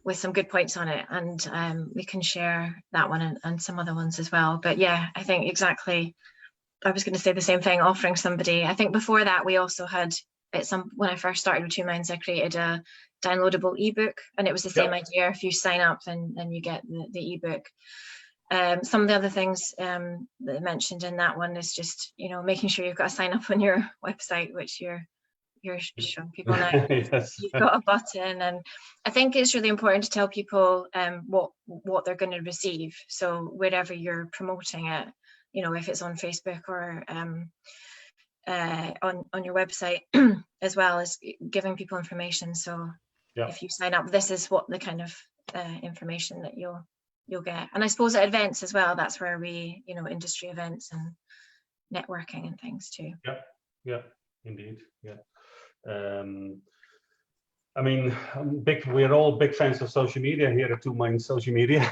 with some good points on it, and we can share that one and some other ones as well. But yeah, I think exactly. I was going to say the same thing. Offering somebody. I think before that we also had when I first started with Tuminds, I created a downloadable ebook, and it was the same idea. If you sign up, then you get the ebook. Some of the other things that I mentioned in that one is just, making sure you've got a sign up on your website, which you're showing people now. Yes. You've got a button, and I think it's really important to tell people what they're going to receive. So wherever you're promoting it, if it's on Facebook or on your website as well as giving people information. So Yeah. if you sign up, this is what the kind of information that you'll get. And I suppose at events as well, that's where we, industry events and networking and things too. Yeah, indeed. Yeah. I mean, we're all big fans of social media here at Tuminds Social Media,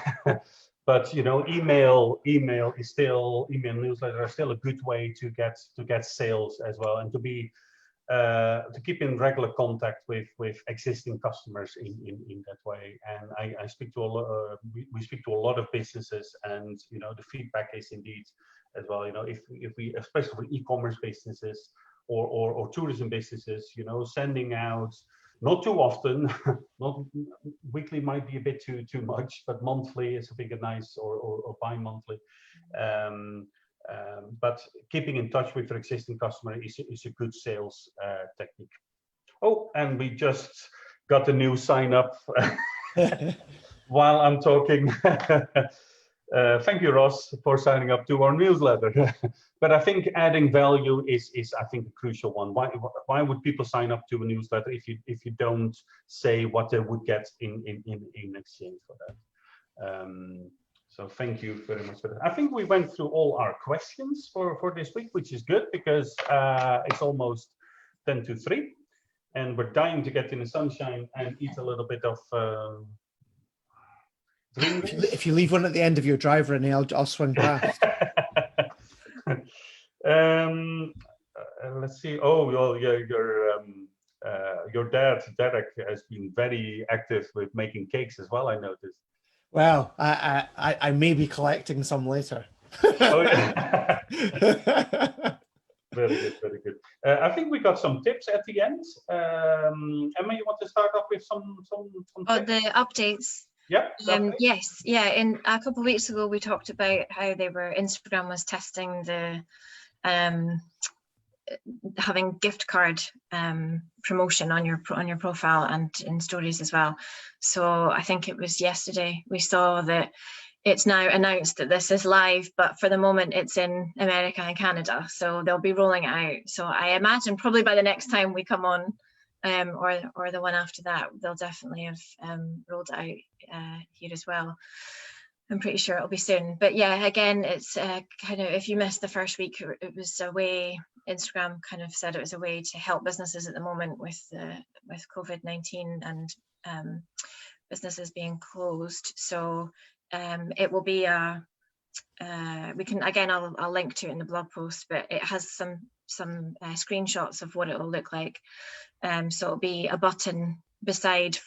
but email newsletters are still a good way to get sales as well, and to keep in regular contact with existing customers in that way. And I speak to we speak to a lot of businesses, and the feedback is indeed as well. If we, especially for e-commerce businesses or tourism businesses, sending out, not too often, not weekly might be a bit too much, but monthly is a big and nice, or bi-monthly. But keeping in touch with your existing customer is a good sales technique. Oh, and we just got a new sign up while I'm talking. Thank you, Ross, for signing up to our newsletter. But I think adding value is I think a crucial one. Why would people sign up to a newsletter if you don't say what they would get in exchange for that? So thank you very much for that. I think we went through all our questions for this week, which is good because it's almost 10 to 3, and we're dying to get in the sunshine and eat a little bit of. If you leave one at the end of your drive, Renee, I'll swing past. Let's see. Oh, well, your dad, Derek, has been very active with making cakes as well, I noticed. Well, I may be collecting some later. Oh, yeah. Very good, very good. I think we got some tips at the end. Emma, you want to start off with some tips? The updates. Yeah. Yes. Yeah. In a couple of weeks ago, we talked about how Instagram was testing the having gift card promotion on your profile and in stories as well. So I think it was yesterday we saw that it's now announced that this is live, but for the moment it's in America and Canada. So they'll be rolling it out. So I imagine probably by the next time we come on, or the one after that, they'll definitely have rolled it out here as well. I'm pretty sure it'll be soon. But yeah, again, it's kind of, if you missed the first week, it was a way, Instagram kind of said it was a way to help businesses at the moment with COVID-19 and businesses being closed. So it will be we can, again, I'll link to it in the blog post, but it has some screenshots of what it will look like. So it'll be a button beside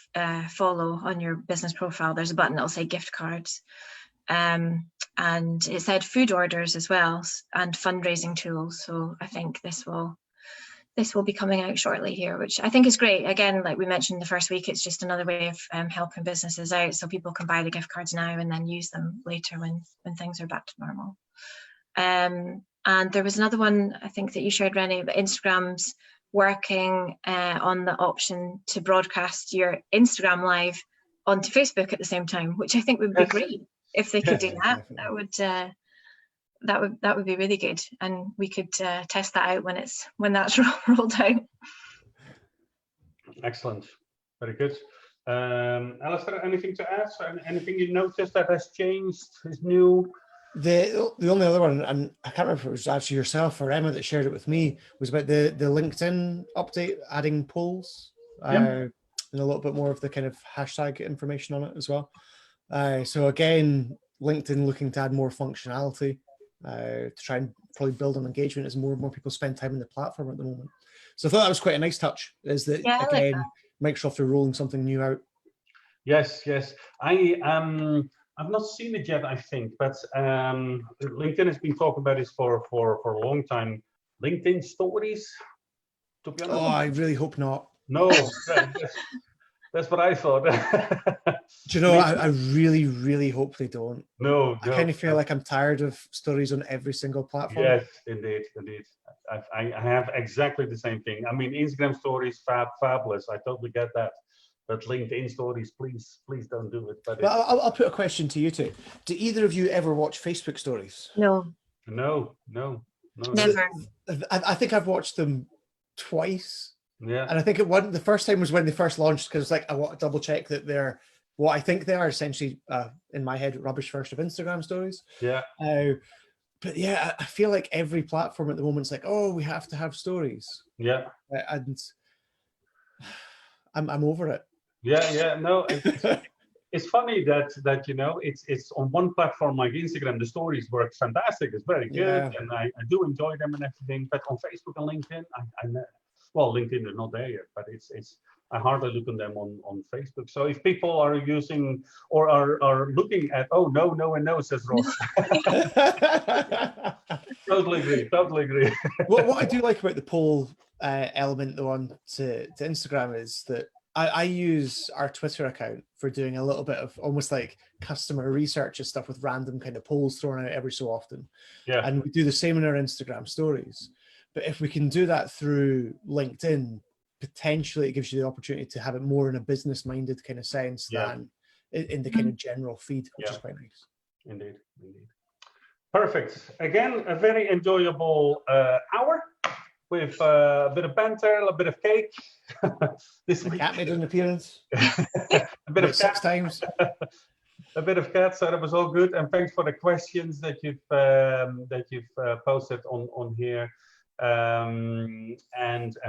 follow on your business profile. There's a button that'll say gift cards, and it said food orders as well, and fundraising tools. So I think this will be coming out shortly here, which I think is great. Again, like we mentioned the first week, it's just another way of helping businesses out, so people can buy the gift cards now and then use them later when things are back to normal. And there was another one I think that you shared, Rennie, but Instagram's working on the option to broadcast your Instagram live onto Facebook at the same time, which I think would be great if they could do that. That would be really good, and we could test that out when that's rolled out. Excellent, very good. Alistair, anything to add? So anything you noticed that has changed, is new? The only other one, and I can't remember if it was actually yourself or Emma that shared it with me, was about the LinkedIn update, adding polls, and a little bit more of the kind of hashtag information on it as well. So again, LinkedIn looking to add more functionality to try and probably build on engagement as more and more people spend time on the platform at the moment. So I thought that was quite a nice touch, is that, again, Microsoft are rolling something new out. Yes. I've not seen it yet, I think, but LinkedIn has been talking about this for a long time. LinkedIn stories, to be honest. Oh, I really hope not. No, that's what I thought. Do you know, I really, really hope they don't. No. I kind of feel like I'm tired of stories on every single platform. Yes, indeed. I have exactly the same thing. I mean, Instagram stories, fabulous. I totally get that. But LinkedIn stories, please don't do it. But well, I'll put a question to you two. Do either of you ever watch Facebook stories? No. No. Never. I think I've watched them twice, Yeah. and I think the first time was when they first launched, because like I want to double check that they're what I think they are, essentially in my head, rubbish version of Instagram stories. Yeah. But yeah, I feel like every platform at the moment is like, oh, we have to have stories. Yeah. And I'm over it. Yeah. No. It's funny that you know it's on one platform like Instagram, the stories work fantastic. It's very good, Yeah. and I do enjoy them and everything. But on Facebook and LinkedIn, well, LinkedIn is not there yet, but it's I hardly look on them on Facebook. So if people are using or are looking at, oh no one knows, says Ross. Totally agree. What I do like about the poll element though on to Instagram is that I use our Twitter account for doing a little bit of almost like customer research and stuff with random kind of polls thrown out every so often. Yeah. And we do the same in our Instagram stories. But if we can do that through LinkedIn, potentially it gives you the opportunity to have it more in a business-minded kind of sense than in the kind of general feed, which is quite nice. Indeed. Perfect. Again, a very enjoyable hour with a bit of banter, a bit of cake. This The week. cat made an appearance. A bit of six cat. times. A bit of cat, so that was all good. And thanks for the questions that you've posted on here, and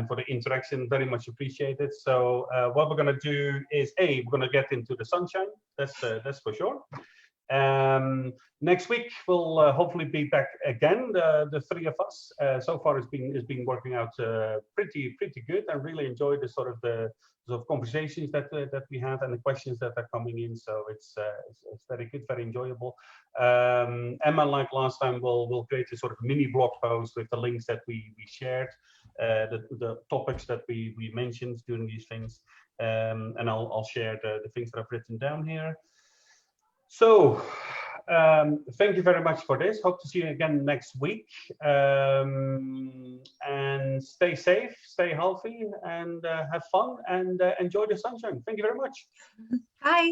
for the interaction, very much appreciated. So what we're going to do is we're going to get into the sunshine. That's for sure. Next week we'll hopefully be back again, the three of us. So far it's been working out pretty good. I really enjoy the sort of conversations that we have and the questions that are coming in. So it's very good, very enjoyable. Emma, like last time, will create a sort of mini blog post with the links that we shared, the topics that we mentioned during these things, and I'll share the things that I've written down here. So thank you very much for this. Hope to see you again next week. And stay safe, stay healthy, and have fun, and enjoy the sunshine. Thank you very much. Bye.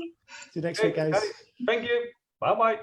See you next week, guys. Thank you. Bye-bye.